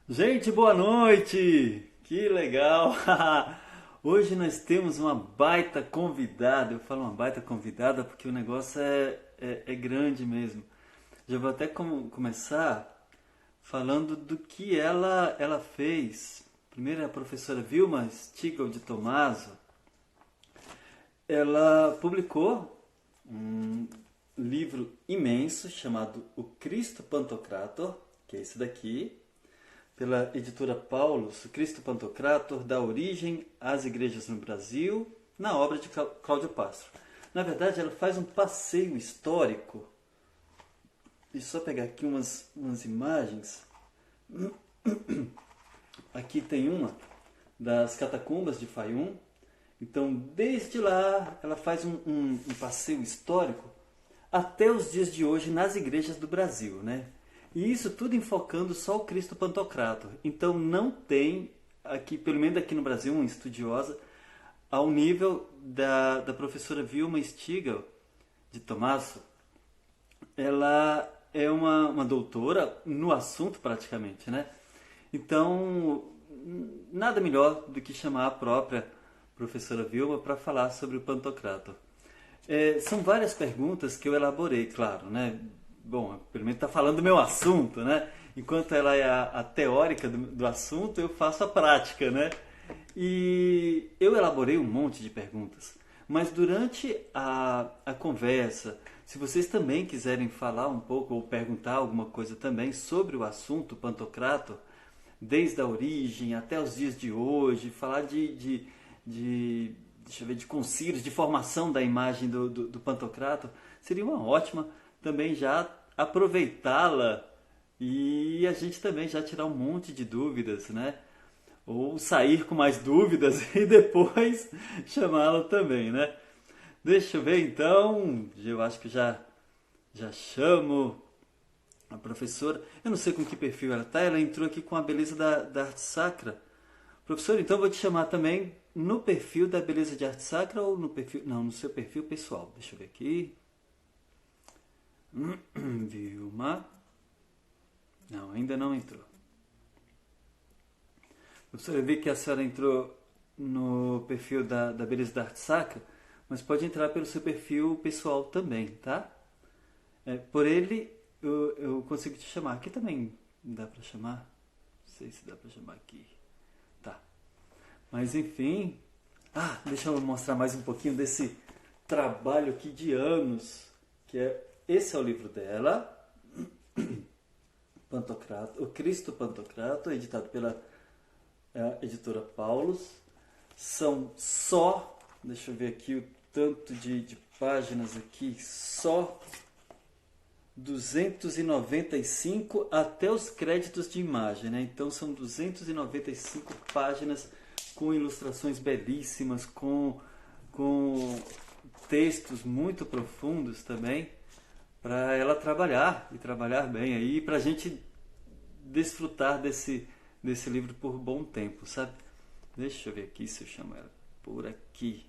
Gente, boa noite! Que legal! Hoje nós temos uma baita convidada. Eu falo uma baita convidada porque o negócio é grande mesmo. Já vou até começar falando do que ela fez. Primeiro é a professora Vilma Stigl de Tomaso. Ela publicou um livro imenso chamado O Cristo Pantocrator, que é esse daqui, pela editora Paulus, o Cristo Pantocrator dá origem às igrejas no Brasil, na obra de Cláudio Pastro. Na verdade, ela faz um passeio histórico. Deixa eu só pegar aqui umas imagens. Aqui tem uma das catacumbas de Fayum. Então, desde lá, ela faz um passeio histórico até os dias de hoje nas igrejas do Brasil, né? E isso tudo enfocando só o Cristo Pantocrator. Então não tem aqui, pelo menos aqui no Brasil, uma estudiosa ao nível da professora Vilma Stigl de Tomaso. Ela é uma doutora no assunto praticamente, né? Então, nada melhor do que chamar a própria professora Vilma para falar sobre o Pantocrator. São várias perguntas que eu elaborei, claro, né? Bom, pelo menos está falando do meu assunto, né? Enquanto ela é a teórica do assunto, eu faço a prática, né? E eu elaborei um monte de perguntas. Mas durante a conversa, se vocês também quiserem falar um pouco ou perguntar alguma coisa também sobre o assunto Pantocrator, desde a origem até os dias de hoje, falar deixa eu ver, de concílios, de formação da imagem do Pantocrator, seria uma ótima também já aproveitá-la e a gente também já tirar um monte de dúvidas, né? Ou sair com mais dúvidas e depois chamá-la também, né? Deixa eu ver então, eu acho que já chamo a professora. Eu não sei com que perfil ela tá, ela entrou aqui com a beleza da arte sacra. Professor, então eu vou te chamar também no perfil da beleza de arte sacra ou no perfil. Não, no seu perfil pessoal. Deixa eu ver aqui. Vilma. Não, ainda não entrou. Professor, eu vi que a senhora entrou no perfil da beleza da arte sacra, mas pode entrar pelo seu perfil pessoal também, tá? Por ele eu consigo te chamar. Aqui também dá pra chamar? Não sei se dá pra chamar aqui. Tá. Mas enfim. Deixa eu mostrar mais um pouquinho desse trabalho aqui de anos. Esse é o livro dela. Pantocrator, o Cristo Pantocrator, editado pela editora Paulus. São só, deixa eu ver aqui o tanto de páginas aqui, só 295 até os créditos de imagem, né? Então são 295 páginas com ilustrações belíssimas, com textos muito profundos também, para ela trabalhar e trabalhar bem aí, para a gente desfrutar desse livro por bom tempo, sabe? Deixa eu ver aqui se eu chamo ela por aqui.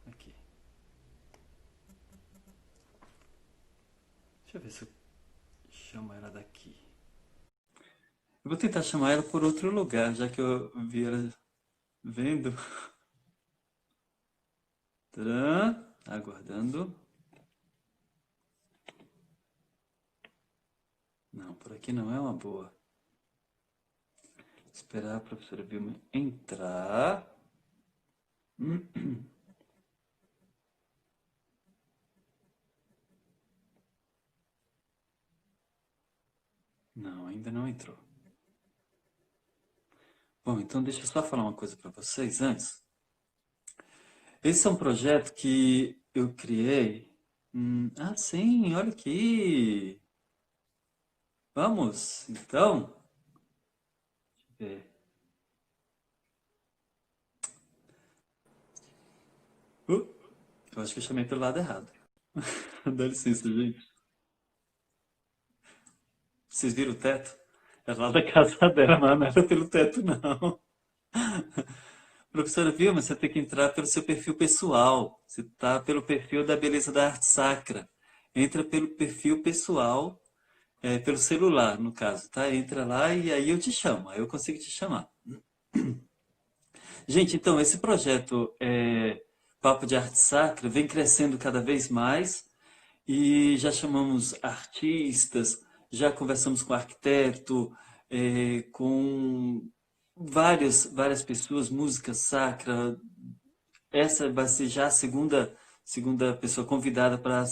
Aqui. Deixa eu ver se eu chamo ela daqui. Eu vou tentar chamar ela por outro lugar, já que eu vi ela vendo. Tcharam, aguardando. Não, por aqui não é uma boa. Esperar a professora Vilma entrar. Não, ainda não entrou. Bom, então deixa eu só falar uma coisa para vocês antes. Esse é um projeto que eu criei. Sim, olha aqui. Vamos, então. Deixa eu ver. Eu acho que eu chamei pelo lado errado. Dá licença, gente. Vocês viram o teto? É lá da casa dela, mas não era pelo teto, não. Professora Vilma, você tem que entrar pelo seu perfil pessoal. Você está pelo perfil da Beleza da Arte Sacra. Entra pelo perfil pessoal pelo celular, no caso, tá? Entra lá e aí eu te chamo, aí eu consigo te chamar. Gente, então, esse projeto Papo de Arte Sacra vem crescendo cada vez mais e já chamamos artistas, já conversamos com arquiteto, com várias pessoas, música sacra. Essa vai ser já a segunda pessoa convidada para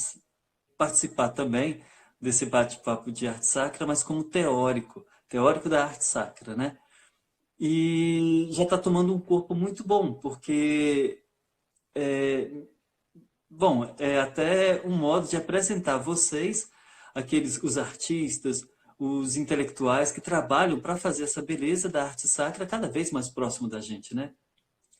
participar também desse bate-papo de arte sacra, mas como teórico da arte sacra, né? E já está tomando um corpo muito bom, porque bom, é até um modo de apresentar vocês, os artistas, os intelectuais que trabalham para fazer essa beleza da arte sacra cada vez mais próximo da gente, né?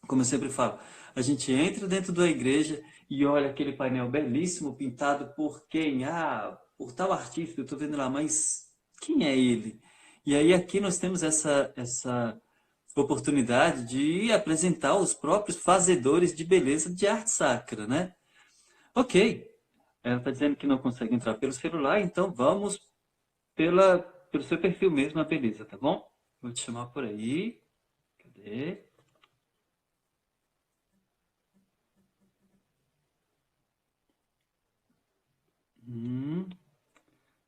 Como eu sempre falo, a gente entra dentro da igreja e olha aquele painel belíssimo pintado por quem? Ah, por tal artista, eu estou vendo lá, mas quem é ele? E aí aqui nós temos essa oportunidade de apresentar os próprios fazedores de beleza de arte sacra, né? Ok, ela está dizendo que não consegue entrar pelo celular, então vamos pelo seu perfil mesmo, a beleza, tá bom? Vou te chamar por aí. Cadê?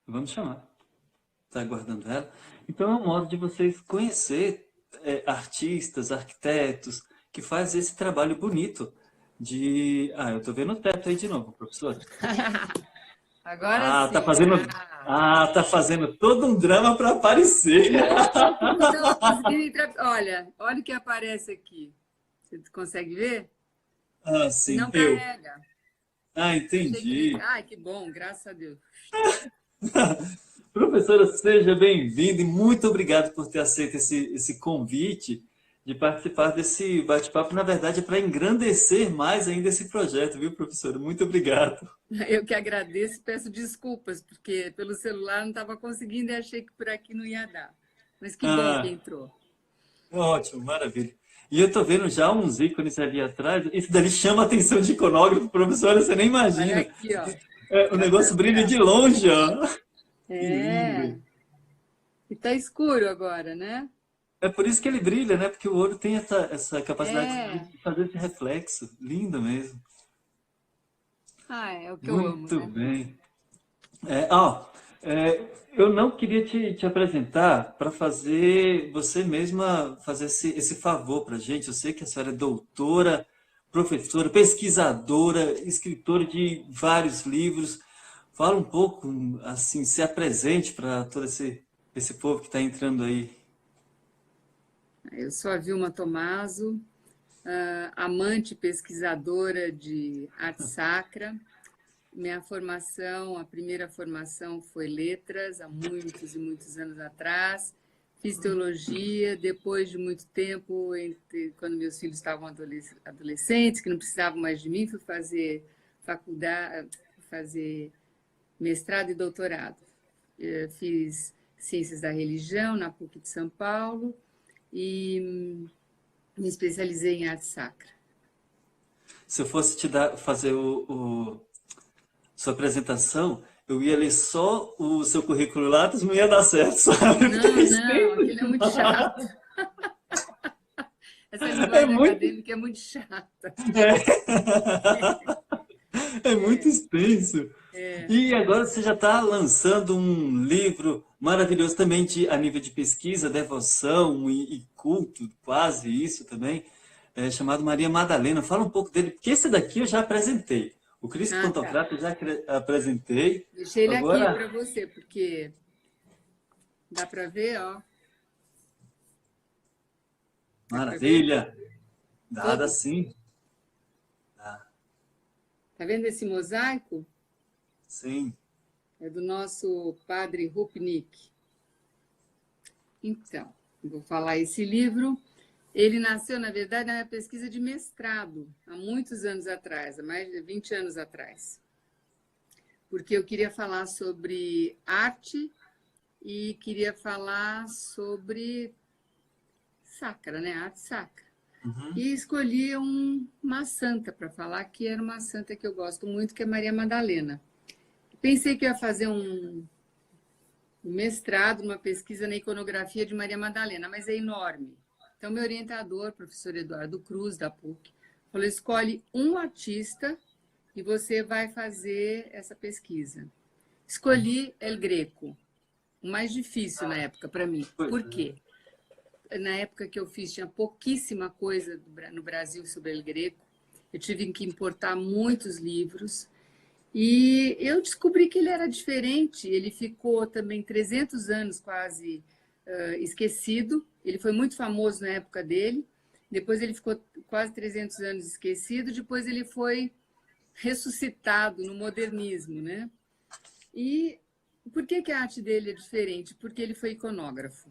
Vamos chamar. Está aguardando ela. Então é um modo de vocês conhecer artistas, arquitetos, que fazem esse trabalho bonito de... Ah, eu estou vendo o teto aí de novo, professor. Agora Ah, tá sim. fazendo... Ah, tá fazendo todo um drama para aparecer. Não estava conseguindo entrar. Olha o que aparece aqui. Você consegue ver? Ah, E sim, não eu. carrega. Ah, Achei que. entendi. Ai, que bom, graças a Deus. Professora, seja bem-vinda e muito obrigado por ter aceito esse convite de participar desse bate-papo. Na verdade, é para engrandecer mais ainda esse projeto, viu, professora? Muito obrigado. Eu que agradeço e peço desculpas, porque pelo celular não estava conseguindo e achei que por aqui não ia dar. Mas que bom que Ah, entrou. ótimo, maravilha. E eu estou vendo já uns ícones ali atrás. Isso dali chama a atenção de iconógrafo, professora, você nem Olha imagina. aqui, ó. O Dá para negócio brilha ampliar. de longe, ó. Que É. lindo. E tá escuro agora, né? É por isso que ele brilha, né? Porque o ouro tem essa capacidade É. de fazer esse reflexo. Lindo mesmo. Ah, é o que eu amo, Muito né? bem. Eu não queria te apresentar para fazer você mesma fazer esse favor para a gente. Eu sei que a senhora é doutora, professora, pesquisadora, escritora de vários livros. Fala um pouco, assim, se apresente para todo esse povo que está entrando aí. Eu sou a Vilma Tomaso, amante pesquisadora de arte sacra. Minha formação, a primeira formação foi letras, há muitos e muitos anos atrás. Fiz teologia, depois de muito tempo, quando meus filhos estavam adolescentes, que não precisavam mais de mim, fui fazer faculdade, fazer mestrado e doutorado. Fiz Ciências da Religião na PUC de São Paulo e me especializei em arte sacra. Se eu fosse fazer sua apresentação, eu ia ler só o seu currículo Lattes, não ia dar certo, sabe? Porque é Não, extenso aquilo é muito demais. chato. Essa É linguagem muito, acadêmica é muito chata. é muito extenso. É. E agora você já está lançando um livro maravilhoso também a nível de pesquisa, devoção e culto, quase isso também, chamado Maria Madalena. Fala um pouco dele, porque esse daqui eu já apresentei. O Cristo Ah, tá. Pantocrator eu já apresentei. Deixei ele aqui Agora, para você, porque dá para ver, ó. Dá para ver? maravilha, dada Todo? sim. Tá vendo esse mosaico? Sim. É do nosso padre Rupnik. Então, vou falar esse livro. Ele nasceu, na verdade, na minha pesquisa de mestrado, há muitos anos atrás, há mais de 20 anos atrás. Porque eu queria falar sobre arte e queria falar sobre sacra, né? Arte sacra. E escolhi uma santa para falar, que era uma santa que eu gosto muito, que é Maria Madalena. Pensei que ia fazer o mestrado numa pesquisa na iconografia de Maria Madalena, mas é enorme. Então, meu orientador, professor Eduardo Cruz, da PUC, falou, escolhe um artista e você vai fazer essa pesquisa. Escolhi El Greco, o mais difícil na época para mim. Por quê? Na época que eu fiz, tinha pouquíssima coisa no Brasil sobre El Greco. Eu tive que importar muitos livros. E eu descobri que ele era diferente. Ele ficou também 300 anos quase esquecido. Ele foi muito famoso na época dele. Depois ele ficou quase 300 anos esquecido. Depois ele foi ressuscitado no modernismo, né? E por que a arte dele é diferente? Porque ele foi iconógrafo.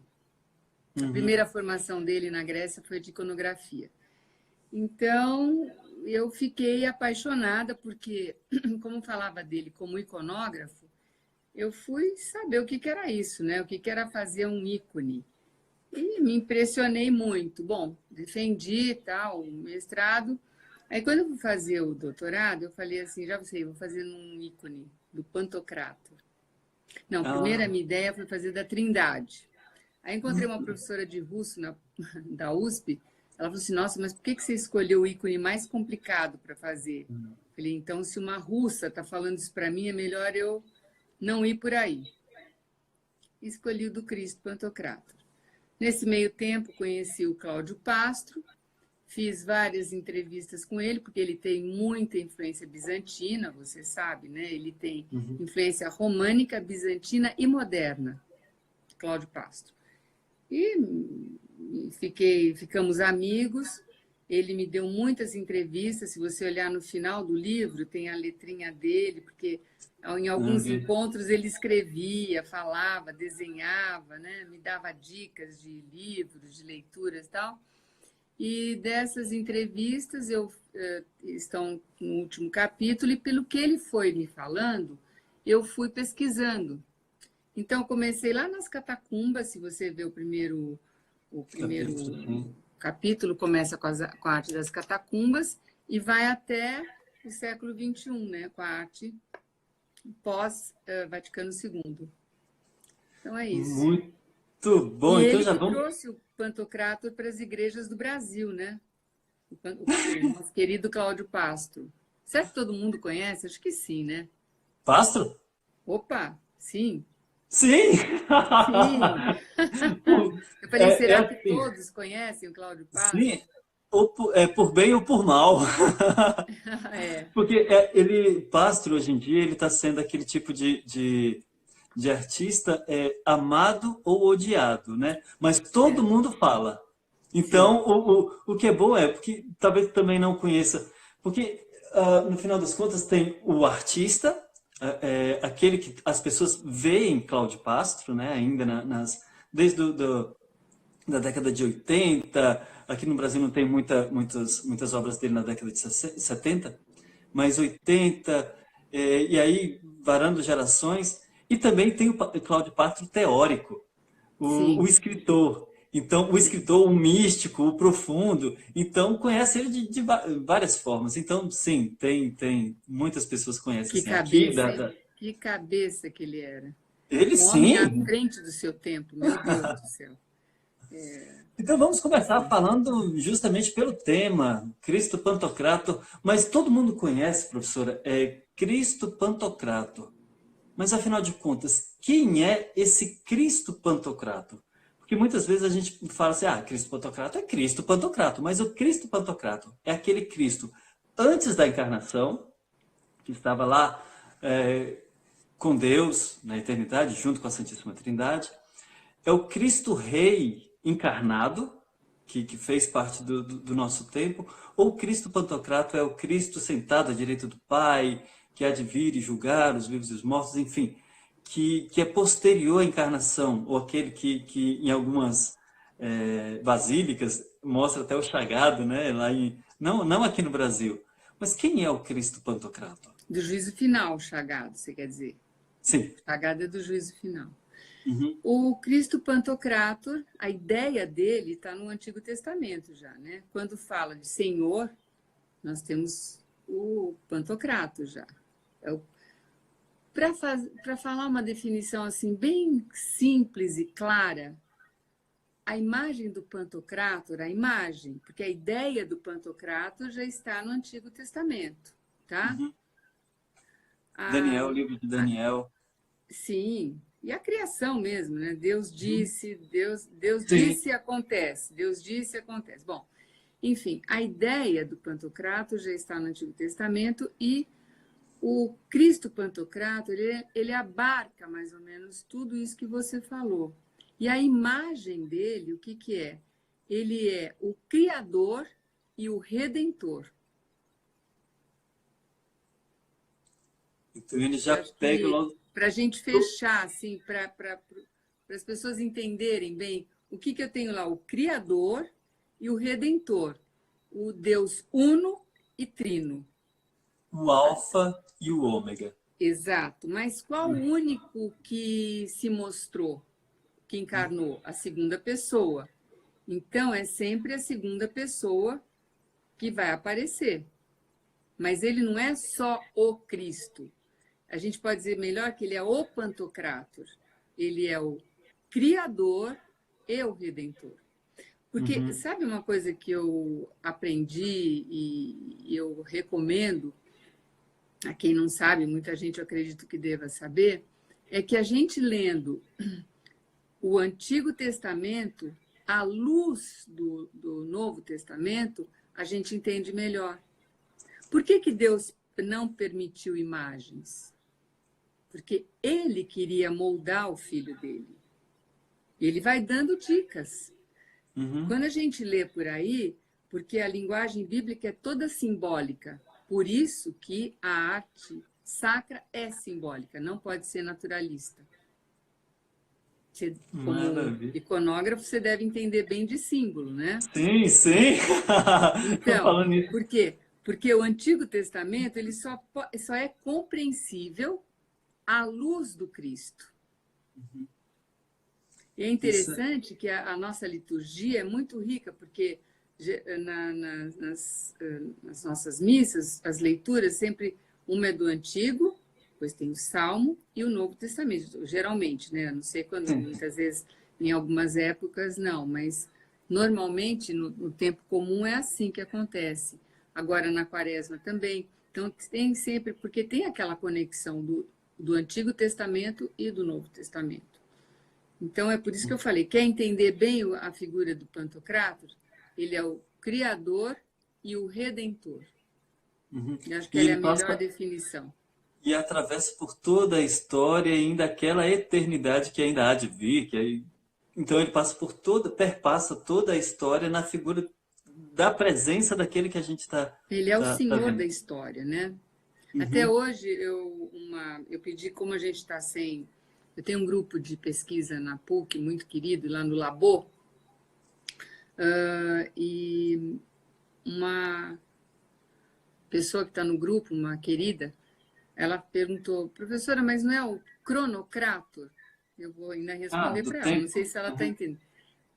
A primeira formação dele na Grécia foi de iconografia. Então, eu fiquei apaixonada, porque, como falava dele como iconógrafo, eu fui saber o que era isso, né? O que era fazer um ícone. E me impressionei muito. Bom, defendi tal, o mestrado. Aí, quando eu fui fazer o doutorado, eu falei assim, já sei, vou fazer um ícone do Pantocrator. Não, primeiro a minha ideia foi fazer da Trindade. Aí encontrei uma professora de russo da USP, ela falou assim, nossa, mas por que você escolheu o ícone mais complicado para fazer? Falei, então, se uma russa está falando isso para mim, é melhor eu não ir por aí. Escolhi o do Cristo Pantocrator. Nesse meio tempo, conheci o Cláudio Pastro, fiz várias entrevistas com ele, porque ele tem muita influência bizantina, você sabe, né? Ele tem influência românica, bizantina e moderna, Cláudio Pastro. E ficamos amigos, ele me deu muitas entrevistas, se você olhar no final do livro, tem a letrinha dele, porque em alguns encontros ele escrevia, falava, desenhava, né? Me dava dicas de livros, de leituras e tal. E dessas entrevistas estão no último capítulo, e pelo que ele foi me falando, eu fui pesquisando. Então, comecei lá nas catacumbas, se você vê o primeiro capítulo, começa com a arte das catacumbas e vai até o século XXI, né, com a arte pós-Vaticano II. Então, é isso. Muito bom. E Então ele já que vamos... trouxe o Pantocrator para as igrejas do Brasil, né? O nosso querido Cláudio Pastro. Será que todo mundo conhece? Acho que sim, né? Pastro? Opa, sim. Sim! Sim. Eu falei, será que Assim, todos conhecem o Cláudio Pastro? sim, por bem ou por mal. É, Porque ele, Pastro, hoje em dia, ele está sendo aquele tipo de artista amado ou odiado, né? Mas todo mundo fala. sim, Então, o que é bom é, porque talvez também não conheça, porque no final das contas tem o artista, aquele que as pessoas veem Cláudio Pastro, né? Ainda desde da década de 80, aqui no Brasil não tem muitas obras dele na década de 70, mas 80, e aí varando gerações, e também tem o Cláudio Pastro teórico, o sim, escritor. Então, o sim. escritor, o místico, o profundo, então conhece ele de várias formas. Então, sim, tem muitas pessoas conhecem Que assim, aqui cabeça, hein? Que cabeça que ele era. ele Um homem à sim. frente do seu tempo, meu Deus do céu. Então vamos começar falando justamente pelo tema, Cristo Pantocrator. Mas todo mundo conhece, professora, Cristo Pantocrator. Mas afinal de contas, quem é esse Cristo Pantocrator? Porque muitas vezes a gente fala assim, Cristo Pantocrator é Cristo Pantocrator. Mas o Cristo Pantocrator é aquele Cristo antes da encarnação, que estava lá com Deus na eternidade, junto com a Santíssima Trindade. É o Cristo Rei encarnado, que fez parte do nosso tempo, ou o Cristo Pantocrator é o Cristo sentado à direita do Pai, que há de vir e julgar os vivos e os mortos, enfim, que é posterior à encarnação, ou aquele que em algumas basílicas mostra até o chagado, né? Não aqui no Brasil. Mas quem é o Cristo Pantocrator? Do juízo final, Chagado, você quer dizer? Sim. Chagado é do juízo final. Uhum. O Cristo Pantocrator, a ideia dele está no Antigo Testamento já, né? Quando fala de Senhor, nós temos o Pantocrator já. Para falar uma definição assim bem simples e clara, a imagem do Pantocrátor, a imagem, porque a ideia do Pantocrátor já está no Antigo Testamento, tá? Uhum. A, Daniel, livro de a, Daniel. sim, e a criação mesmo, né? Deus Uhum. disse, Deus Sim. disse, acontece. Deus disse, acontece. Bom, enfim, a ideia do Pantocrátor já está no Antigo Testamento e o Cristo Pantocrátor, ele abarca mais ou menos tudo isso que você falou. E a imagem dele, o que, que é? Ele é o Criador e o Redentor. Então ele Eu já acho pega que logo. para a gente fechar, assim, para as pessoas entenderem bem, o que, que eu tenho lá? O Criador e o Redentor. O Deus uno e trino. O alfa e o ômega. Exato. Mas qual o único que se mostrou, que encarnou? A segunda pessoa. Então, é sempre a segunda pessoa que vai aparecer. Mas ele não é só o Cristo. A gente pode dizer melhor que ele é o Pantocrátor. Ele é o Criador e o Redentor. Porque Uhum. sabe uma coisa que eu aprendi e eu recomendo a quem não sabe, muita gente eu acredito que deva saber, é que a gente lendo o Antigo Testamento, à luz do Novo Testamento, a gente entende melhor. Por que, que Deus não permitiu imagens? Porque ele queria moldar o filho dele. E ele vai dando dicas. Uhum. Quando a gente lê por aí, porque a linguagem bíblica é toda simbólica, por isso que a arte sacra é simbólica, não pode ser naturalista. Você, como Maravilha. iconógrafo, você deve entender bem de símbolo, né? Sim, sim. Então, Falando nisso. por quê? Porque o Antigo Testamento ele só é compreensível à luz do Cristo. E é Isso. interessante que a nossa liturgia é muito rica, porque nas nossas missas, as leituras sempre, uma é do Antigo, depois tem o Salmo e o Novo Testamento, geralmente, né? Não sei quando, Sim. muitas vezes, em algumas épocas, não, mas normalmente no tempo comum é assim que acontece. Agora na Quaresma também. Então tem sempre, porque tem aquela conexão do Antigo Testamento e do Novo Testamento. Então, é por isso que eu falei, quer entender bem a figura do Pantocrátor? Ele é o Criador e o Redentor. Uhum. Eu acho que E ela é ele a melhor passa definição. e atravessa por toda a história e ainda aquela eternidade que ainda há de vir, então ele passa por toda, perpassa toda a história na figura da presença daquele que a gente está Ele é o tá senhor da vendo. história, né? Até Uhum. hoje, eu pedi, como a gente está sem... Eu tenho um grupo de pesquisa na PUC, muito querido, lá no Labor, e uma pessoa que está no grupo, uma querida, ela perguntou, professora, mas não é o cronocrator? Eu vou ainda Ah, responder do para ela, não sei tempo? se ela está Uhum. entendendo.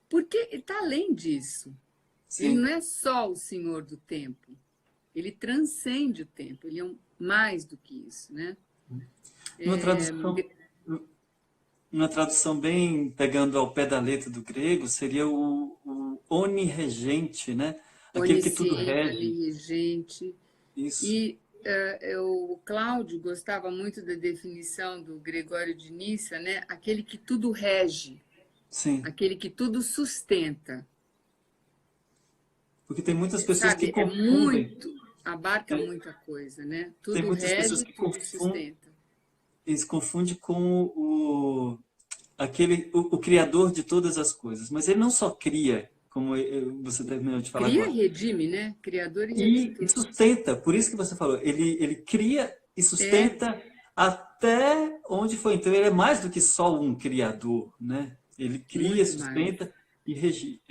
Porque ele está além disso. Ele Sim. não é só o senhor do tempo. Ele transcende o tempo. Ele é mais do que isso, né? Numa tradução, numa tradução bem pegando ao pé da letra do grego, seria o onirregente, né? Aquele que tudo Onisciente, rege. onirregente. Isso. E o Cláudio gostava muito da definição do Gregório de Nissa, né? Aquele que tudo rege, Sim. aquele que tudo sustenta. Porque tem muitas pessoas que Sabe, é confundem. muito, abarca Né? muita coisa, né? Tem Tudo muitas pessoas rege, que tudo confundem, sustenta. eles confundem com o criador de todas as coisas. Mas ele não só cria, como você terminou de falar Cria agora. e redime, né? Criador e E redentor. sustenta, por isso que você falou, ele cria e É, sustenta até onde foi. Então ele é mais do que só um criador, né? Ele cria, muito mais. sustenta e É, redime.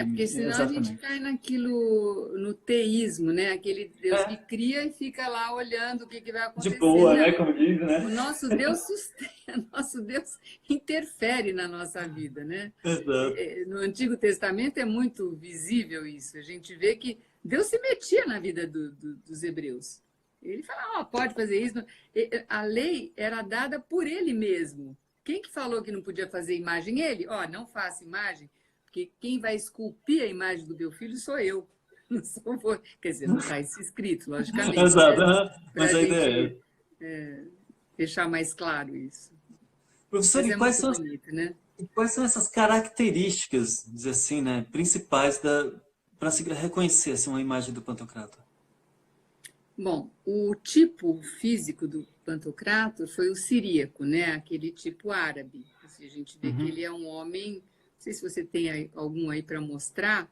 porque É, senão a gente exatamente. cai naquilo, no teísmo, né? Aquele Deus que É, cria e fica lá olhando o que, que vai de acontecer. boa, né? Não. Como diz, O né? nosso Deus sustenta, nosso Deus interfere na nossa vida, né? Exato. No Antigo Testamento é muito visível isso. A gente vê que Deus se metia na vida dos hebreus. Ele fala, pode fazer isso. A lei era dada por ele mesmo. Quem que falou que não podia fazer imagem? Ele. Não faça imagem, porque quem vai esculpir a imagem do meu filho sou eu. Não sou você. Quer dizer, não está isso escrito, logicamente, Exato, né? Para mas a a ideia gente deixar mais claro isso. Professor, Mas é muito bonito, né? e quais são essas características, dizer assim, né, principais para se reconhecer assim, uma imagem do Pantocrator? Bom, o tipo físico do Pantocrator foi o siríaco, né? Aquele tipo árabe. Assim, a gente vê que Uhum. ele é um homem, não sei se você tem algum aí para mostrar,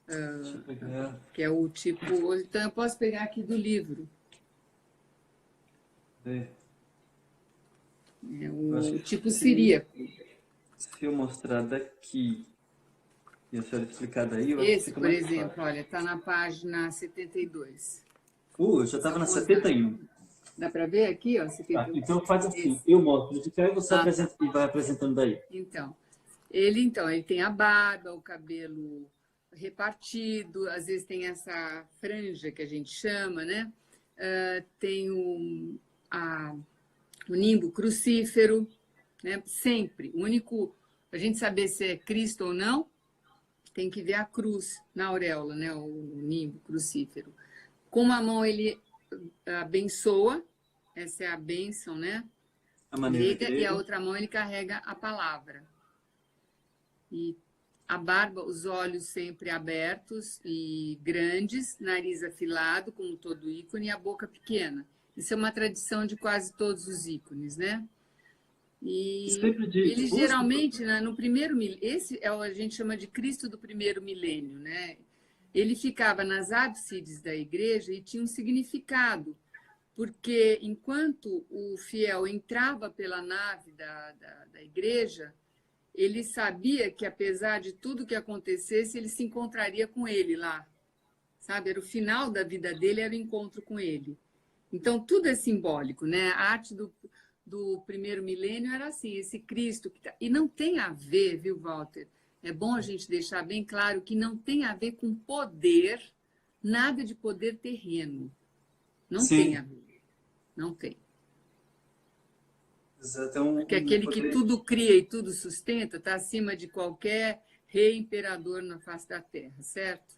Deixa eu pegar. que é o tipo. Então, eu posso pegar aqui do livro. Ver. É Eu acho o que tipo siríaco. se eu mostrar daqui e a senhora explicar daí, eu acho que Esse, fica por mais exemplo, fácil. olha, está na página 72. Eu já estava São na os, 71. dá para ver aqui, ó, Tá, 71. então faz assim, Esse. eu mostro de cá e você Ah, tá. apresenta e vai apresentando daí. Ele tem a barba, o cabelo repartido, às vezes tem essa franja que a gente chama, né? Tem o nimbo crucífero, né? Sempre. O único, a gente saber se é Cristo ou não, tem que ver a cruz na auréola, né? O nimbo crucífero. Com uma mão ele abençoa, essa é a bênção, né? A maneira Grega, e a grega. outra mão ele carrega a palavra. E a barba, os olhos sempre abertos e grandes, nariz afilado, como todo ícone, e a boca pequena. Isso é uma tradição de quase todos os ícones, né? E Sempre de ele busto. geralmente, né, no primeiro esse é o a gente chama de Cristo do primeiro milênio, né? Ele ficava nas ábsides da igreja e tinha um significado, porque enquanto o fiel entrava pela nave da igreja, ele sabia que, apesar de tudo que acontecesse, ele se encontraria com ele lá, sabe? Era o final da vida dele, era o encontro com ele. Então, tudo é simbólico, né? A arte do primeiro milênio era assim, esse Cristo. E não tem a ver, viu, Walter? É bom a gente deixar bem claro que não tem a ver com poder, nada de poder terreno. Não tem a Sim, ver. Não tem. exato. É Porque um aquele que poder. tudo cria e tudo sustenta está acima de qualquer rei imperador na face da terra, certo?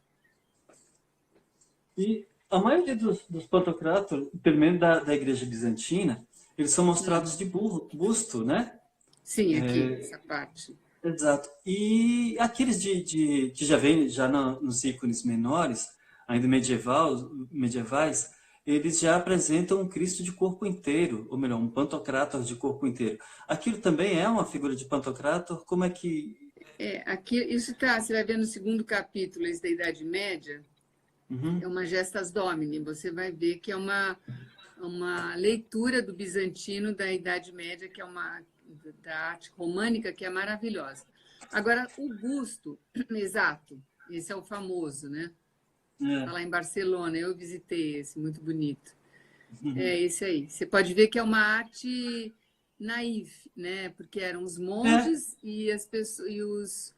E a maioria dos pantocrator, pelo menos da igreja bizantina, eles são mostrados de busto, né? Sim, aqui, essa parte. Exato. E aqueles que já vem já nos ícones menores, ainda medievais, eles já apresentam um Cristo de corpo inteiro, ou melhor, um Pantocrator de corpo inteiro. Aquilo também é uma figura de Pantocrator? Como é que... Aqui, isso tá, você vai ver no segundo capítulo, esse da Idade Média, Uhum. é uma Gestas Domini, você vai ver que é uma leitura do bizantino da Idade Média, que é da arte românica, que é maravilhosa. Agora, o busto, exato, esse é o famoso, né? Está É. lá em Barcelona, eu visitei esse, muito bonito. Uhum. É esse aí. Você pode ver que é uma arte naive, né? Porque eram os É. monges e as pessoas e os,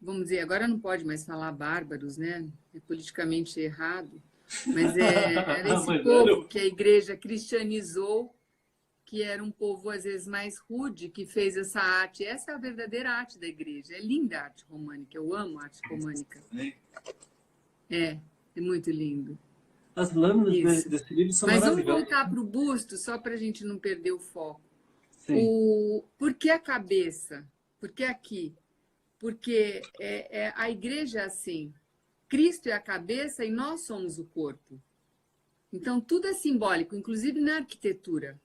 vamos dizer, agora não pode mais falar bárbaros, né? É politicamente errado. Mas era esse Mas povo era. que a igreja cristianizou, que era um povo às vezes mais rude, que fez essa arte. Essa é a verdadeira arte da igreja. É linda a arte românica. Eu amo a arte românica. É muito lindo. As lâminas Isso. desse livro são Mas vamos maravilhosas. voltar para o busto, só para a gente não perder o foco. Sim. Por que a cabeça? Por que aqui? Porque a igreja é assim. Cristo é a cabeça e nós somos o corpo. Então, tudo é simbólico, inclusive na arquitetura.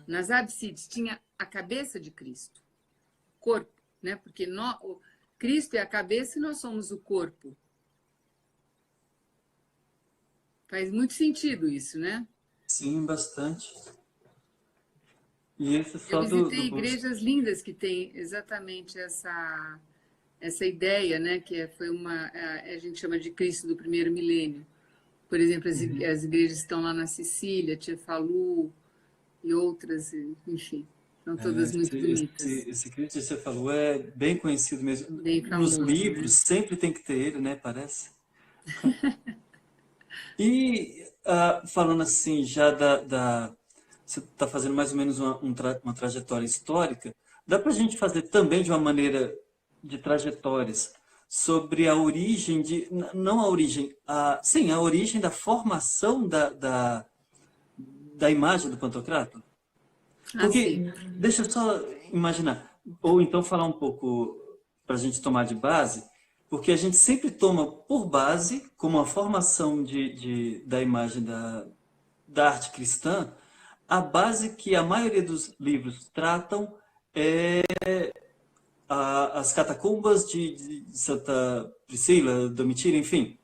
Nas ábsides tinha a cabeça de Cristo, corpo, né? Porque Cristo é a cabeça e nós somos o corpo. Faz muito sentido isso, né? Sim, bastante. E esse é Eu só do visitei busto. igrejas lindas que têm exatamente essa ideia, né? Que foi a gente chama de Cristo do primeiro milênio. Por exemplo, as igrejas que estão lá na Sicília, Cefalu e outras, enfim, são todas muito bonitas, Esse Cristo que você falou é bem conhecido mesmo. bem Nos famoso, livros né? sempre tem que ter ele, né? Parece. E falando assim, já você está fazendo mais ou menos uma trajetória histórica, dá para a gente fazer também de uma maneira de trajetórias sobre a origem não a origem, sim, a origem da formação da imagem do Pantocrator? Assim, Porque, deixa eu só imaginar, ou então falar um pouco para a gente tomar de base, porque a gente sempre toma por base, como a formação da imagem da arte cristã, a base que a maioria dos livros tratam é as catacumbas de Santa Priscila, Domitila, enfim,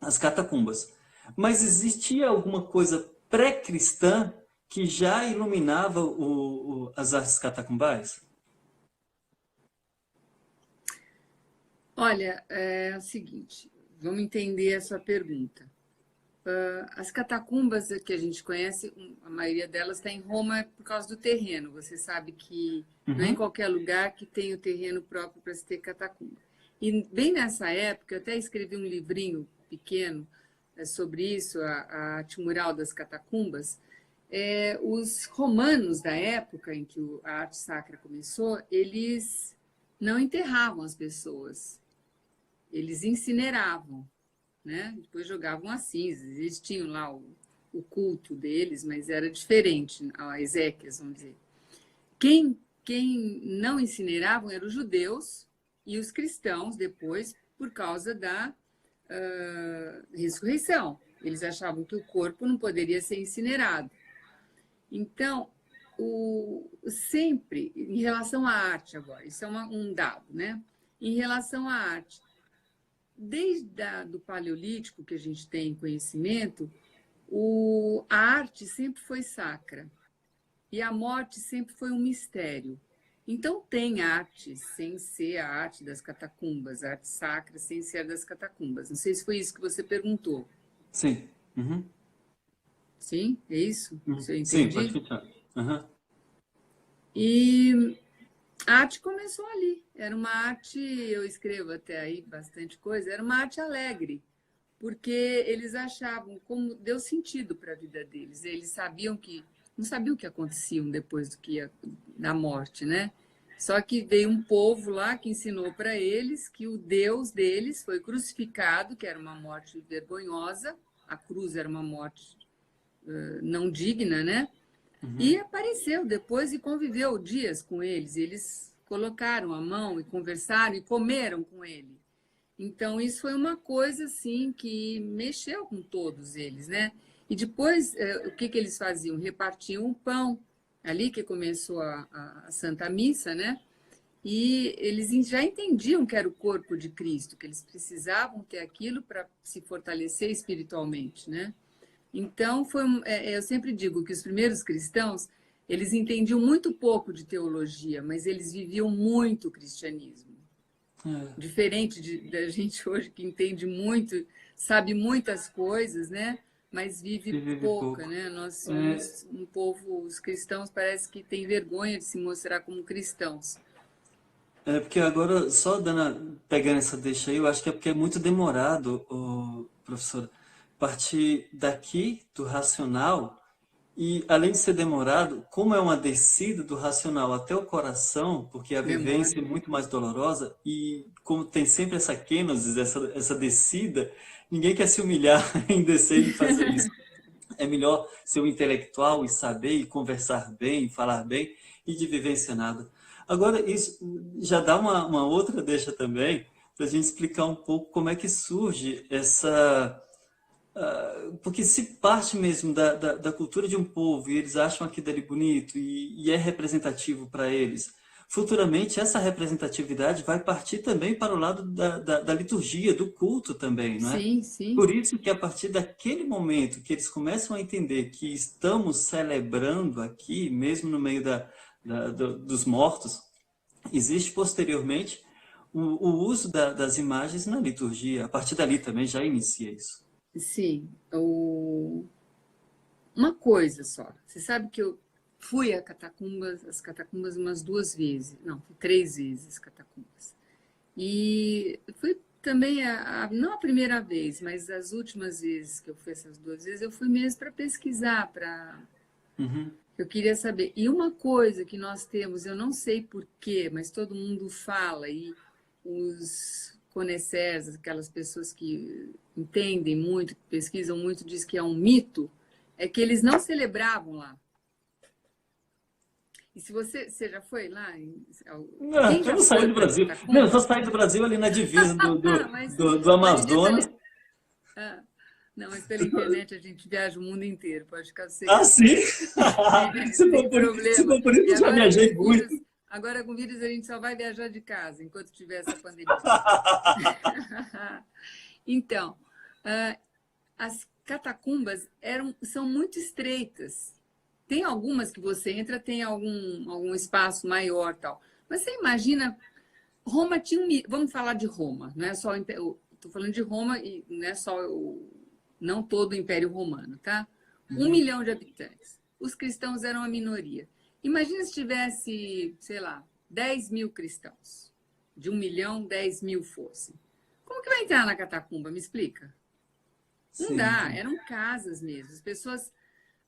as catacumbas. Mas existia alguma coisa pré-cristã que já iluminava as artes catacumbais? olha, é o seguinte, vamos entender a sua pergunta. As catacumbas que a gente conhece, a maioria delas está em Roma por causa do terreno. Você sabe que não é em Uhum, qualquer lugar que tem o terreno próprio para se ter catacumba. E bem nessa época, eu até escrevi um livrinho pequeno sobre isso, a arte mural das catacumbas. Os romanos da época em que a arte sacra começou, eles não enterravam as pessoas, eles incineravam, né? Depois jogavam as cinzas. Eles tinham lá o culto deles, mas era diferente, a Ezequias, vamos dizer. Quem não incineravam eram os judeus e os cristãos depois, por causa da ressurreição. Eles achavam que o corpo não poderia ser incinerado. Então, sempre, em relação à arte agora, isso é um dado, né? Em relação à arte, desde do Paleolítico, que a gente tem conhecimento, a arte sempre foi sacra e a morte sempre foi um mistério. Então, tem arte sem ser a arte das catacumbas, a arte sacra sem ser a das catacumbas. Não sei se foi isso que você perguntou. sim. Uhum, Sim, é isso? uhum. Se eu Sim, pode entendi? continuar. Uhum. E a arte começou ali. Era uma arte, eu escrevo até aí bastante coisa, era uma arte alegre, porque eles achavam como deu sentido para a vida deles. Eles sabiam que não sabiam o que aconteciam depois da morte, né? Só que veio um povo lá que ensinou para eles que o Deus deles foi crucificado, que era uma morte vergonhosa, a cruz era uma morte não digna, né? E apareceu depois e conviveu dias com eles. Eles colocaram a mão e conversaram e comeram com ele. Então, isso foi uma coisa assim que mexeu com todos eles, né? E depois, o que que eles faziam? Repartiam o pão, ali que começou a Santa Missa, né? E eles já entendiam que era o corpo de Cristo, que eles precisavam ter aquilo para se fortalecer espiritualmente, né? Então, eu sempre digo que os primeiros cristãos, eles entendiam muito pouco de teologia, mas eles viviam muito o cristianismo. É, Diferente da gente hoje que entende muito, sabe muitas coisas, né? Mas vive que vive pouca, pouco. né? Nós É, somos um povo, os cristãos parece que têm vergonha de se mostrar como cristãos. porque agora, só pegando essa deixa aí, eu acho que é porque é muito demorado, professor, partir daqui do racional, e além de ser demorado, como é uma descida do racional até o coração, porque a Demora. vivência é muito mais dolorosa, e como tem sempre essa kenosis, essa descida, ninguém quer se humilhar em descer e fazer isso. É melhor ser um intelectual e saber e conversar bem, falar bem e de vivência nada. Agora, isso já dá uma outra deixa também para a gente explicar um pouco como é que surge essa. Porque se parte mesmo da cultura de um povo e eles acham aquilo ali bonito e é representativo para eles, futuramente essa representatividade vai partir também para o lado da liturgia, do culto também, não é? Sim, sim. Por isso que a partir daquele momento que eles começam a entender que estamos celebrando aqui, mesmo no meio dos mortos, existe posteriormente o uso das imagens na liturgia. A partir dali também já inicia isso. Sim. Uma coisa só. Você sabe que eu fui às catacumbas umas duas vezes. Não, fui três vezes às catacumbas. E fui também, não a primeira vez, mas as últimas vezes que eu fui, essas 2 vezes, eu fui mesmo para pesquisar, Uhum. eu queria saber. E uma coisa que nós temos, eu não sei por quê, mas todo mundo fala, e os conhecers, aquelas pessoas que entendem muito, que pesquisam muito, diz que é um mito, é que eles não celebravam lá. E se você já foi lá? Não, Quem eu já não saí foi do para as Brasil. Não, eu só catacumbas? saí do Brasil ali na divisa Mas, do mas devia Amazonas. ser. Ah, não, mas pela internet a gente viaja o mundo inteiro, pode ficar Ah, sossegado. sim? Sem Se problema. for por E isso, eu já viajei muito. agora com vírus a gente só vai viajar de casa enquanto tiver essa pandemia. Então, as catacumbas são muito estreitas. Tem algumas que você entra, tem algum espaço maior tal. Mas você imagina, Roma tinha vamos falar de Roma, não é só estou falando de Roma e não é só não todo o Império Romano, tá? 1 milhão de habitantes. Os cristãos eram a minoria. Imagina se tivesse, sei lá, 10 mil cristãos. De 1 milhão, 10 mil fossem. Como que vai entrar na catacumba? Me explica. Não Sim, dá, sim. eram casas mesmo. As pessoas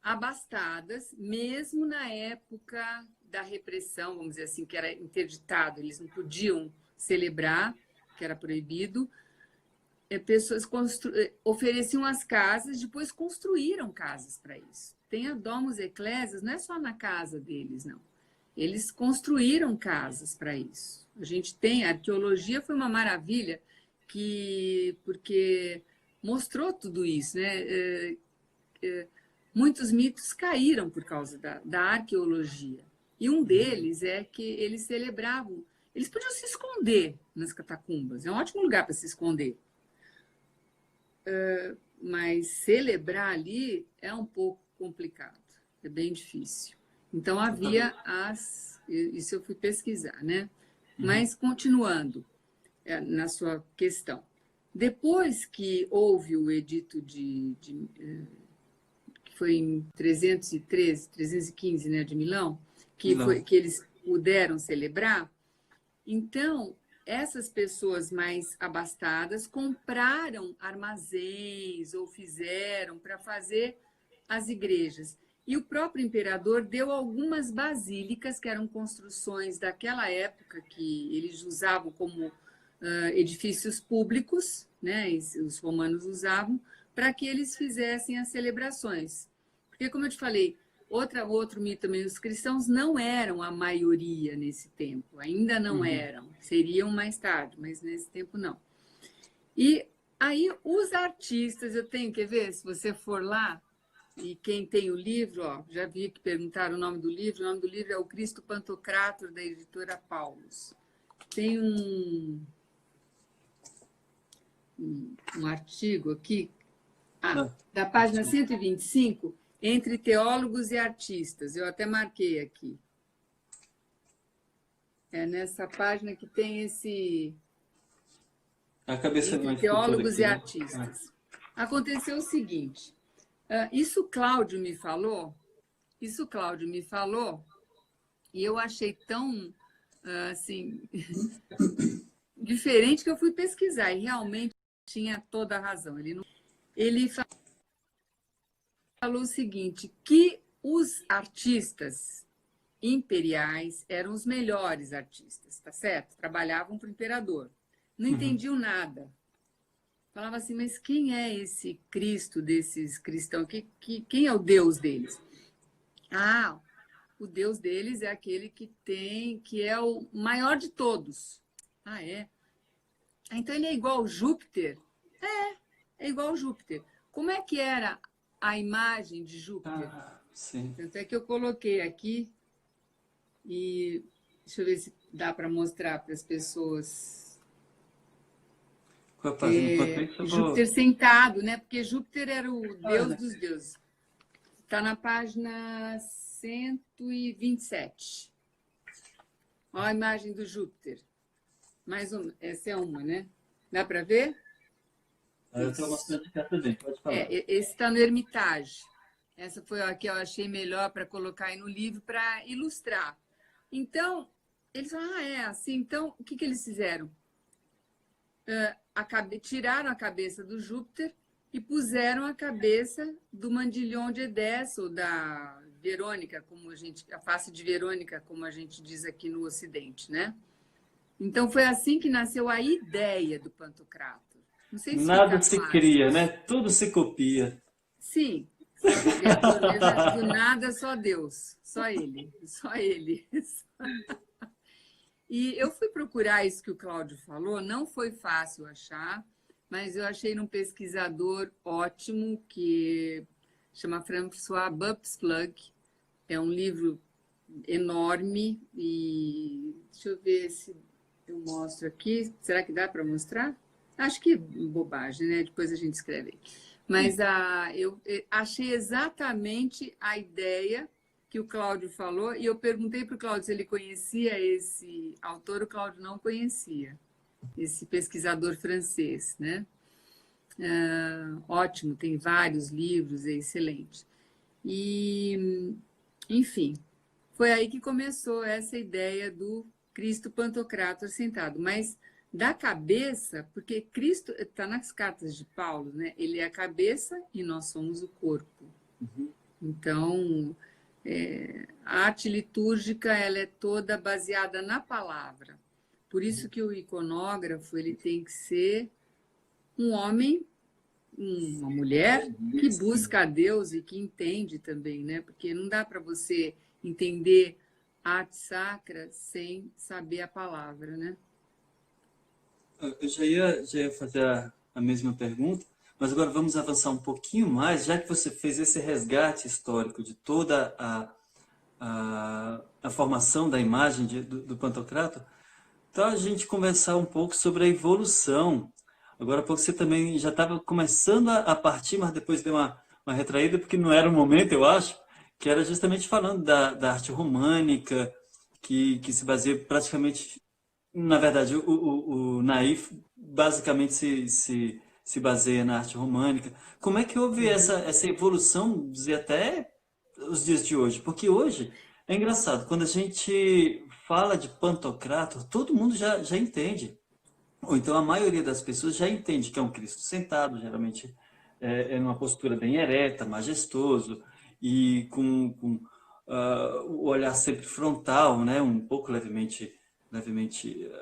abastadas, mesmo na época da repressão, vamos dizer assim, que era interditado, eles não podiam celebrar, que era proibido. Pessoas ofereciam as casas, depois construíram casas para isso. Tem a Domus Ecclesias, não é só na casa deles, não. Eles construíram casas para isso. A gente tem, a arqueologia foi uma maravilha, porque mostrou tudo isso, né? Muitos mitos caíram por causa da arqueologia. E um deles é que eles celebravam, eles podiam se esconder nas catacumbas, é um ótimo lugar para se esconder. Mas celebrar ali é um pouco complicado, é bem difícil. Então havia isso eu fui pesquisar, né? Mas continuando na sua questão, depois que houve o edito que foi em 313, 315, né, de Milão, Milão. que eles puderam celebrar, então essas pessoas mais abastadas compraram armazéns ou fizeram para fazer as igrejas. E o próprio imperador deu algumas basílicas, que eram construções daquela época que eles usavam como edifícios públicos, né? Os romanos usavam, para que eles fizessem as celebrações. Porque, como eu te falei, outro mito também, os cristãos não eram a maioria nesse tempo, ainda não eram, seriam mais tarde, mas nesse tempo não. E aí os artistas, eu tenho que ver, se você for lá, e quem tem o livro, ó, já vi que perguntaram o nome do livro é O Cristo Pantocrator, da editora Paulus. Tem um artigo aqui, da página 125, Entre Teólogos e Artistas. Eu até marquei aqui. É nessa página que tem esse... A cabeça de uma Entre escultura Teólogos aqui, e né? Artistas. Aconteceu o seguinte, isso Cláudio me falou, e eu achei tão, assim, diferente que eu fui pesquisar, e realmente tinha toda a razão. Ele falou o seguinte, que os artistas imperiais eram os melhores artistas, tá certo? Trabalhavam para o imperador. Não entendiam nada. Falava assim, mas quem é esse Cristo desses cristãos? Quem é o Deus deles? Ah, o Deus deles é aquele que é o maior de todos. Ah, é? Então ele é igual ao Júpiter? É igual ao Júpiter. Como é que era a imagem de Júpiter? Sim. Tanto é que eu coloquei aqui e deixa eu ver se dá para mostrar para as pessoas. Com a página, enquanto isso, eu vou... Júpiter sentado, né? Porque Júpiter era o deus dos deuses. Está na página 127. Olha a imagem do Júpiter. Mais uma. Essa é uma, né? Dá para ver? Eu estou mostrando de cá também, pode falar. Esse está no Hermitage. Essa foi a que eu achei melhor para colocar aí no livro para ilustrar. Então, eles falaram, é assim. Então, o que eles fizeram? tiraram a cabeça do Júpiter e puseram a cabeça do Mandilhon de Edessa, ou da Verônica, a face de Verônica, como a gente diz aqui no Ocidente, né? Então foi assim que nasceu a ideia do Pantocrator. Não sei se Nada fica se claro cria, né? isso. Tudo se copia. Sim, o criador mesmo, do nada só Deus, só Ele, só Ele. E eu fui procurar isso que o Cláudio falou, não foi fácil achar, mas eu achei num pesquisador ótimo que chama François Bupsplug. É um livro enorme e deixa eu ver se eu mostro aqui. Será que dá para mostrar? Acho que é bobagem, né? Depois a gente escreve aí. Mas eu achei exatamente a ideia que o Cláudio falou, e eu perguntei para o Cláudio se ele conhecia esse autor, o Cláudio não conhecia, esse pesquisador francês, né? Ótimo, tem vários livros, é excelente. E, enfim, foi aí que começou essa ideia do Cristo Pantocrator sentado, mas da cabeça, porque Cristo está nas cartas de Paulo, né? Ele é a cabeça e nós somos o corpo. Então, a arte litúrgica ela é toda baseada na palavra. Por isso que o iconógrafo ele tem que ser um homem, uma mulher que busca a Deus e que entende também, né? Porque não dá para você entender arte sacra sem saber a palavra, né? Eu já ia fazer a mesma pergunta, mas agora vamos avançar um pouquinho mais, já que você fez esse resgate histórico de toda a formação da imagem do Pantocrator. Então, a gente conversar um pouco sobre a evolução. Agora, há pouco você também já estava começando a partir, mas depois deu uma retraída, porque não era o momento, eu acho, que era justamente falando da arte românica, que se baseia praticamente, na verdade, o Naif basicamente se baseia na arte românica. Como é que houve essa evolução, dizer, até os dias de hoje? Porque hoje é engraçado, quando a gente fala de Pantocrator, todo mundo já entende. Ou então a maioria das pessoas já entende que é um Cristo sentado, geralmente é numa postura bem ereta, majestoso, e com o olhar sempre frontal, né? Um pouco levemente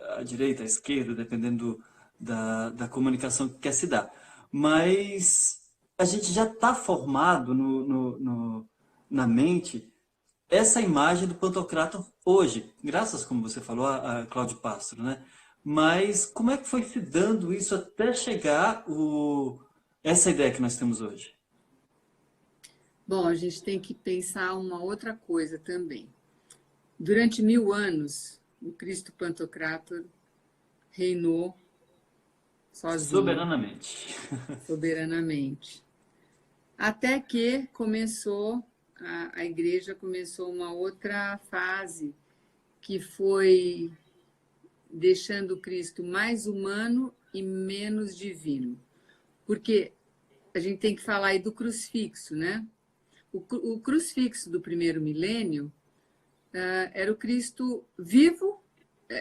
à direita, à esquerda, dependendo da comunicação que quer se dar. Mas a gente já está formado na mente essa imagem do Pantocrator hoje, graças, como você falou, a Cláudio Pastro, né? Mas como é que foi se dando isso até chegar essa ideia que nós temos hoje? Bom, a gente tem que pensar uma outra coisa também. Durante 1000 anos, o Cristo Pantocrator reinou sozinho, Soberanamente. soberanamente. Até que a igreja começou uma outra fase, que foi deixando o Cristo mais humano e menos divino. Porque a gente tem que falar aí do crucifixo, né? O crucifixo do primeiro milênio era o Cristo vivo,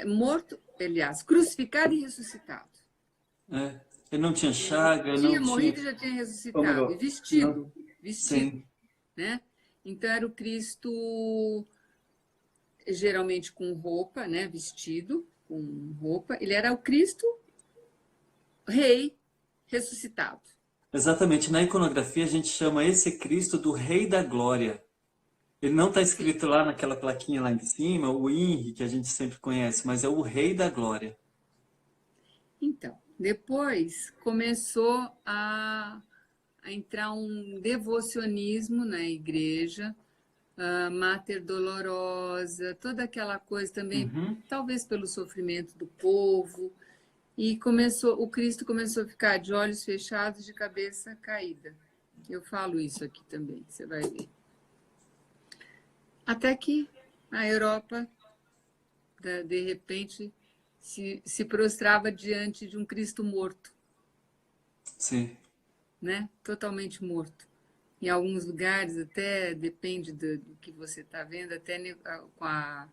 morto, aliás, crucificado e ressuscitado. É. Ele não tinha Ele chaga, tinha não tinha. morrido e já tinha Ou ressuscitado, e melhor, não. vestido, Sim. né? Então era o Cristo geralmente com roupa, né? Vestido com roupa. Ele era o Cristo rei ressuscitado. Exatamente. Na iconografia a gente chama esse Cristo do Rei da Glória. Ele não está Sim. escrito lá naquela plaquinha lá em cima, o INRI, que a gente sempre conhece, mas é o Rei da Glória. Então, depois começou a entrar um devocionismo na igreja, Mater Dolorosa, toda aquela coisa também, Uhum. talvez pelo sofrimento do povo, e o Cristo começou a ficar de olhos fechados, de cabeça caída. Eu falo isso aqui também, você vai ver. Até que a Europa, de repente, se prostrava diante de um Cristo morto, Sim. né? Totalmente morto. Em alguns lugares, até depende do que você está vendo, até com a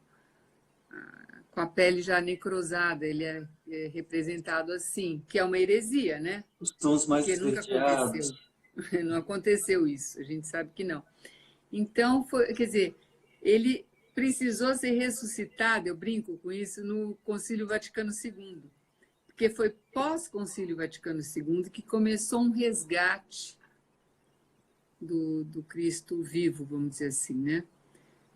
pele já necrosada. Ele representado assim, que é uma heresia, né? Os tons mais Porque nunca aconteceu. esverdeados. Não aconteceu isso, a gente sabe que não. Então, quer dizer, ele precisou ser ressuscitado, eu brinco com isso, no Concílio Vaticano II, porque foi pós-Concílio Vaticano II que começou um resgate do Cristo vivo, vamos dizer assim, né?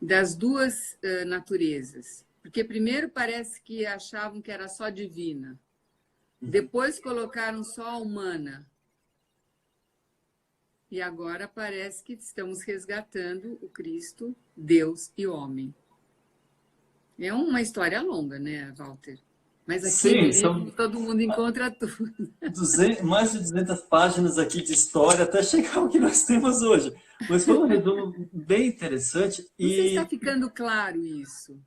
Das duas naturezas. Porque primeiro parece que achavam que era só divina, depois colocaram só humana, e agora parece que estamos resgatando o Cristo, Deus e homem. É uma história longa, né, Walter? Mas aqui Sim, no são livro todo mundo encontra tudo. mais de 200 páginas aqui de história até chegar ao que nós temos hoje. Mas foi um resumo bem interessante Não sei se está e ficando claro isso.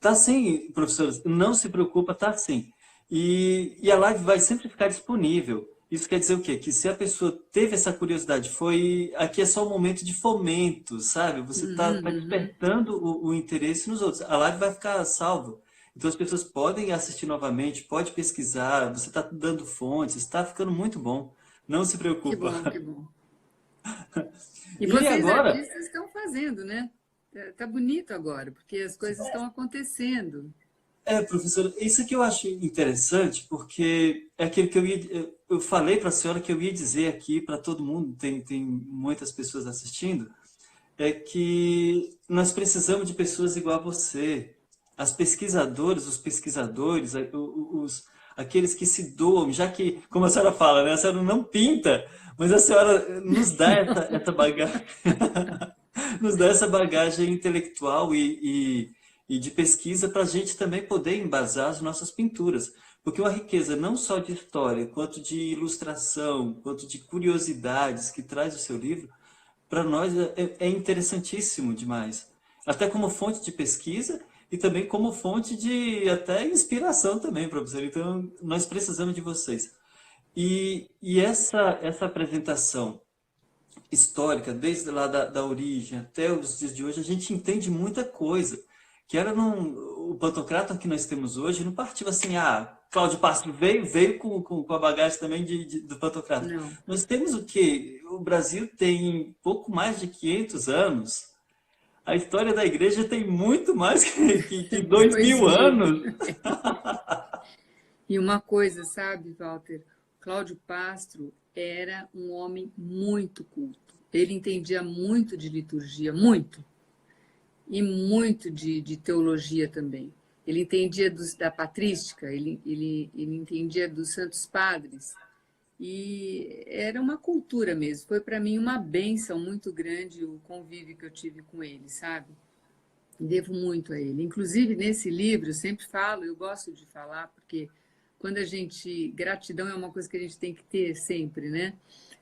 tá sim, professores, não se preocupa, tá sim. E a live vai sempre ficar disponível. Isso quer dizer o quê? Que se a pessoa teve essa curiosidade, aqui é só um momento de fomento, sabe? Você está despertando o interesse nos outros. A live vai ficar salva. Então as pessoas podem assistir novamente, pode pesquisar, você está dando fontes, está ficando muito bom. Não se Que preocupa. bom, que bom. E E vocês agora, artistas estão fazendo, né? Tá bonito agora, porque as coisas estão acontecendo. professor, isso que eu acho interessante, porque é aquilo que eu falei para a senhora que eu ia dizer aqui para todo mundo, tem muitas pessoas assistindo, é que nós precisamos de pessoas igual a você. As pesquisadoras, os pesquisadores, aqueles que se doam, já que, como a senhora fala, né, a senhora não pinta, mas a senhora nos dá essa bagagem, nos dá essa bagagem intelectual e de pesquisa para a gente também poder embasar as nossas pinturas. Porque uma riqueza não só de história, quanto de ilustração, quanto de curiosidades que traz o seu livro, para nós é interessantíssimo demais. Até como fonte de pesquisa e também como fonte de até inspiração também, professor. Então, nós precisamos de vocês. E essa apresentação histórica, desde lá da origem até os dias de hoje, a gente entende muita coisa. Que era o Pantocrator que nós temos hoje, não partiu assim, Cláudio Castro veio com a bagagem também do Pantocrator. Não. Nós temos o quê? O Brasil tem pouco mais de 500 anos. A história da igreja tem muito mais que 2000 anos. E uma coisa, sabe, Walter? Cláudio Castro era um homem muito culto. Ele entendia muito de liturgia, muito. E muito de teologia também. Ele entendia da patrística, ele entendia dos santos padres. E era uma cultura mesmo. Foi para mim uma bênção muito grande o convívio que eu tive com ele, sabe? Devo muito a ele. Inclusive, nesse livro, eu sempre falo, eu gosto de falar, porque quando a gente... Gratidão é uma coisa que a gente tem que ter sempre, né?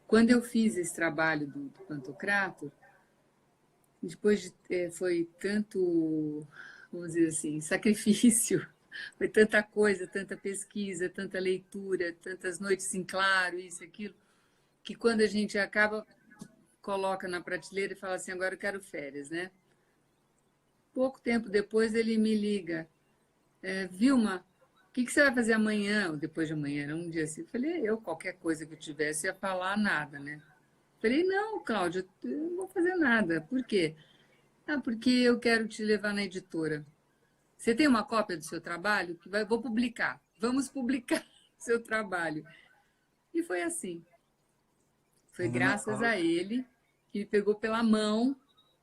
Quando eu fiz esse trabalho do Pantocrator, depois foi tanto, vamos dizer assim, sacrifício, foi tanta coisa, tanta pesquisa, tanta leitura, tantas noites em claro, isso, aquilo, que quando a gente acaba, coloca na prateleira e fala assim, agora eu quero férias, né? Pouco tempo depois ele me liga, Vilma, o que você vai fazer amanhã, ou depois de amanhã, era um dia assim. Eu falei, qualquer coisa que eu tivesse, ia falar nada, né? Falei, não, Cláudia, eu não vou fazer nada. Por quê? Porque eu quero te levar na editora. Você tem uma cópia do seu trabalho? Vou publicar. Vamos publicar seu trabalho. E foi assim. Foi graças a ele que me pegou pela mão.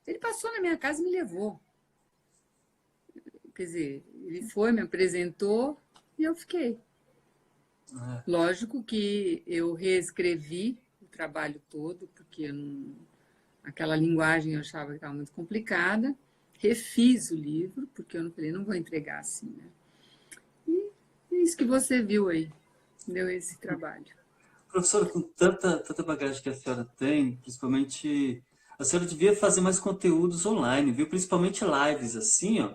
Ele passou na minha casa e me levou. Quer dizer, ele foi, me apresentou e eu fiquei. Lógico que eu reescrevi o trabalho todo, porque aquela linguagem eu achava que estava muito complicada. Refiz o livro, porque eu não falei, não vou entregar assim, né? E é isso que você viu aí, deu esse trabalho. Professora, com tanta bagagem que a senhora tem, principalmente, a senhora devia fazer mais conteúdos online, viu? Principalmente lives, assim, ó.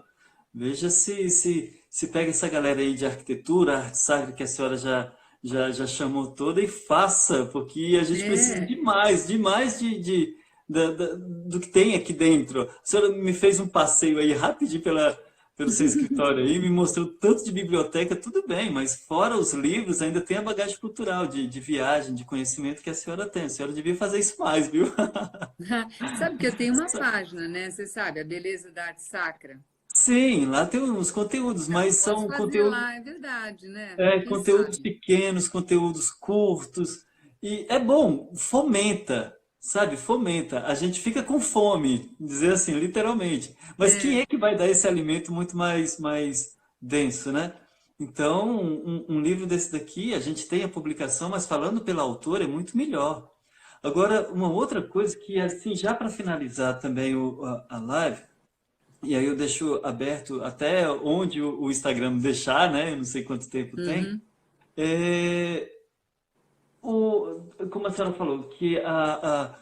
Veja se pega essa galera aí de arquitetura, arte sacra, que a senhora já chamou toda, e faça, porque a gente precisa demais do que tem aqui dentro. A senhora me fez um passeio aí rapidinho pelo seu escritório aí, me mostrou tanto de biblioteca, tudo bem, mas fora os livros, ainda tem a bagagem cultural de viagem, de conhecimento que a senhora tem. A senhora devia fazer isso mais, viu? Sabe que eu tenho uma página, né? Você sabe, a beleza da arte sacra. Sim, lá tem uns conteúdos, Então, mas posso são fazer conteúdos, lá, é verdade, né? Quem conteúdos sabe? pequenos, conteúdos curtos. E é bom, fomenta, sabe? Fomenta. A gente fica com fome, dizer assim, literalmente. Mas quem É, é que vai dar esse alimento muito mais denso, né? Então, um livro desse daqui, a gente tem a publicação, mas falando pela autora é muito melhor. Agora, uma outra coisa que, assim, já para finalizar também a live, e aí eu deixo aberto até onde o Instagram deixar, né? Eu não sei quanto tempo tem. uhum. É, como a senhora falou, que a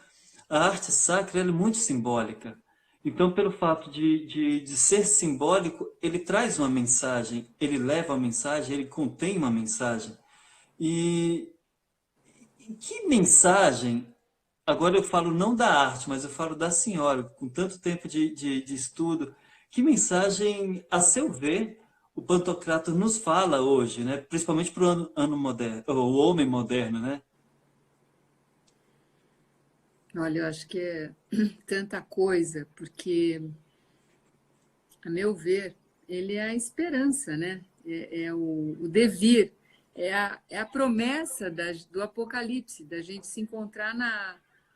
arte sacra ela é muito simbólica. Então, pelo fato de ser simbólico, ele traz uma mensagem, ele leva uma mensagem, ele contém uma mensagem. E que mensagem, agora eu falo não da arte, mas eu falo da senhora, com tanto tempo de estudo, que mensagem, a seu ver, o Pantocrator nos fala hoje, né? Principalmente para o ano moderno, o homem moderno, né? Olha, eu acho que é tanta coisa, porque, a meu ver, ele é a esperança, né? É o devir, é a promessa do Apocalipse, da gente se encontrar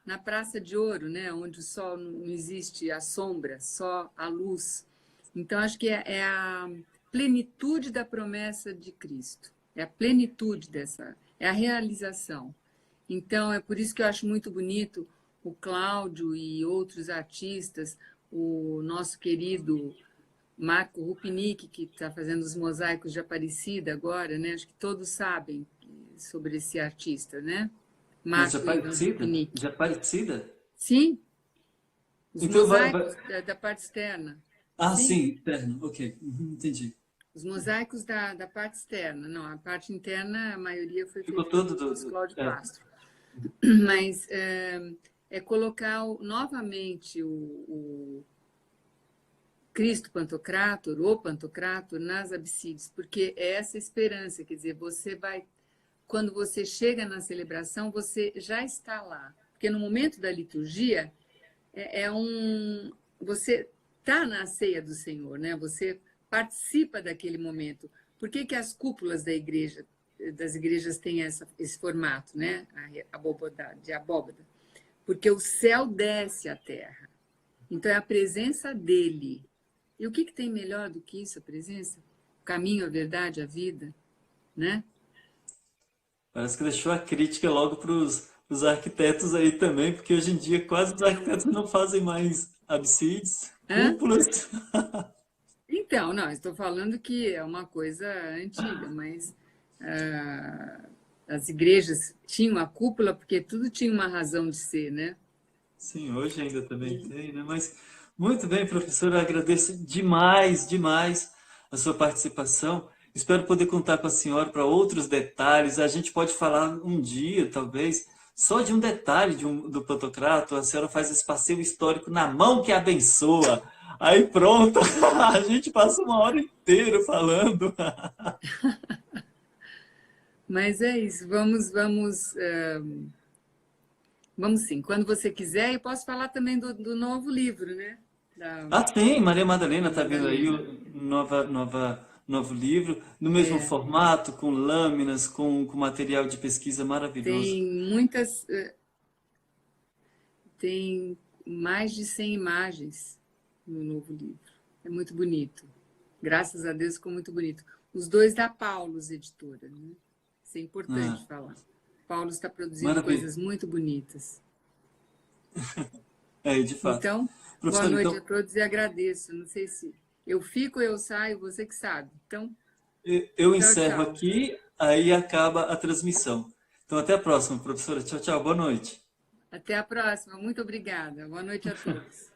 na Praça de Ouro, né? Onde o sol não existe a sombra, só a luz. Então, acho que é a plenitude da promessa de Cristo, é a plenitude dessa, é a realização. Então, é por isso que eu acho muito bonito o Cláudio e outros artistas, o nosso querido Marco Rupnick, que está fazendo os mosaicos de Aparecida agora, né? Acho que todos sabem sobre esse artista, né? Mas de Marco Ivan Aparecida? Rupnick. De Aparecida? Sim, os Então mosaicos da parte externa. Ah, Sim, sim, interno, ok. Uhum, entendi. os mosaicos da parte externa. Não, a parte interna, a maioria foi Ficou feita pelo todo Luiz Cláudio é. Castro. Mas é colocar novamente o Cristo Pantocrator, o Pantocrator, nas absides, porque é essa esperança, quer dizer, você vai, quando você chega na celebração, você já está lá. Porque no momento da liturgia, você está na ceia do Senhor, né? Você participa daquele momento. Por que que as cúpulas das igrejas têm esse formato, né? De abóbada. Porque o céu desce à terra. Então é a presença dele. E o que tem melhor do que isso, a presença? O caminho, a verdade, a vida, né? Parece que deixou a crítica logo para os arquitetos aí também, porque hoje em dia quase os arquitetos não fazem mais absides, Hã? cúpulas. Então, não, estou falando que é uma coisa antiga, mas as igrejas tinham a cúpula porque tudo tinha uma razão de ser, né? Sim, hoje ainda também tem, né? Mas muito bem, professor, eu agradeço demais, demais a sua participação. Espero poder contar com a senhora para outros detalhes. A gente pode falar um dia, talvez, só de um detalhe do Pantocrato. A senhora faz esse passeio histórico na mão que abençoa. Aí pronto, a gente passa uma hora inteira falando. Mas é isso, vamos sim. Quando você quiser, eu posso falar também do novo livro, né? Ah, sim, Maria Madalena Da está vendo aí Madalena. o novo livro, no mesmo formato, com lâminas, com material de pesquisa maravilhoso. Tem muitas, tem mais de 100 imagens no novo livro. É muito bonito. Graças a Deus ficou muito bonito. Os dois da Paulus Editora, né? Isso é Ah, importante falar. Paulus está produzindo maravilha. coisas muito bonitas. É, de fato. Então, boa Professor, noite a então, todos e agradeço. Não sei se eu fico, eu saio, você que sabe. Então, eu tchau, encerro tchau. aqui, aí acaba a transmissão. Então, até a próxima, professora. Tchau, tchau. Boa noite. Até a próxima. Muito obrigada. Boa noite a todos.